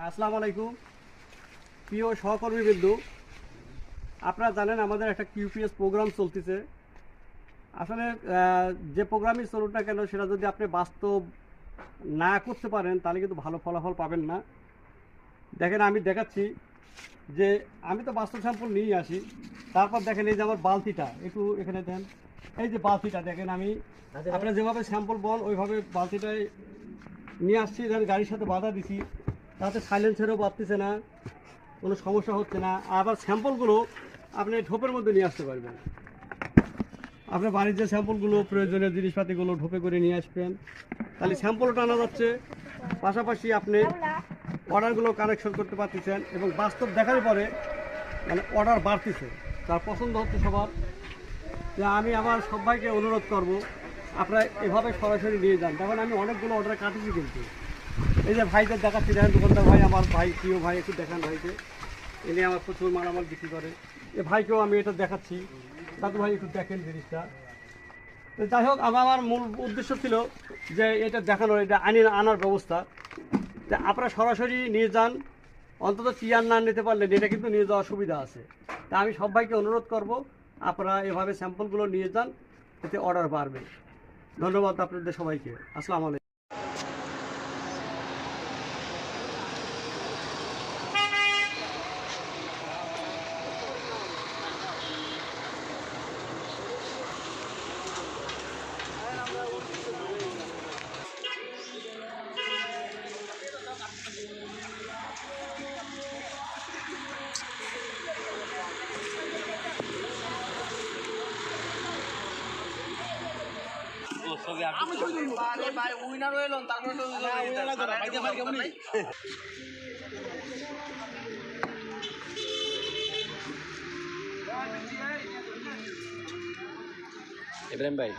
আসসালামু আলাইকুম প্রিয় সহকর্মীবৃন্দ, আপনারা জানেন আমাদের একটা কিউপিএস প্রোগ্রাম চলতেছে। আসলে যে প্রোগ্রামই চলুক না কেন, সেটা যদি আপনি বাস্তব না করতে পারেন তাহলে কিন্তু ভালো ফলাফল পাবেন না। দেখেন, আমি দেখাচ্ছি যে আমি তো বাস্তব স্যাম্পল নিয়ে আসি। তারপর দেখেন এই যে আমার বালতিটা, একটু এখানে দেন। এই যে বালতিটা দেখেন, আমি আপনারা যেভাবে স্যাম্পল বল ওইভাবে বালতিটায় নিয়ে আসছি, গাড়ির সাথে বাধা দিছি, তাতে সাইলেন্সারও বাড়তেছে না, কোনো সমস্যা হচ্ছে না। আবার স্যাম্পলগুলো আপনি ঢোপের মধ্যে নিয়ে আসতে পারবেন। আপনার বাড়ির যে স্যাম্পলগুলো, প্রয়োজনীয় জিনিসপাতিগুলো ঢোপে করে নিয়ে আসবেন, তাহলে স্যাম্পলও টানা যাচ্ছে, পাশাপাশি আপনি অর্ডারগুলো কানেকশন করতে পারতেছেন এবং বাস্তব দেখার পরে মানে অর্ডার বাড়তেছে, তার পছন্দ হচ্ছে সবার। যে আমি আমার সবাইকে অনুরোধ করব, আপনারা এভাবে সরাসরি নিয়ে যান। তখন আমি অনেকগুলো অর্ডার কাটিয়েছি, কিন্তু এই যে ভাইদের দেখাচ্ছি, দেখেন দোকানদার ভাই, আমার ভাই, প্রিয় ভাই, একটু দেখান ভাইকে। এনে আমার প্রচুর মালামাল বিক্রি করে। এই ভাইকেও আমি এটা দেখাচ্ছি, দাদু ভাই একটু দেখেন জিনিসটা। তো যাই হোক, আমার মূল উদ্দেশ্য ছিল যে এটা দেখানোর, এটা আনার ব্যবস্থা। যে আপনারা সরাসরি নিয়ে যান, অন্তত চেয়ার না নিতে পারলে এটা কিন্তু নিয়ে যাওয়ার সুবিধা আছে। তা আমি সবাইকে অনুরোধ করব, আপনারা এভাবে স্যাম্পলগুলো নিয়ে যান, এতে অর্ডার বাড়বে। ধন্যবাদ আপনাদের সবাইকে। আসসালামু আলাইকুম। ইব্রাহিম ভাই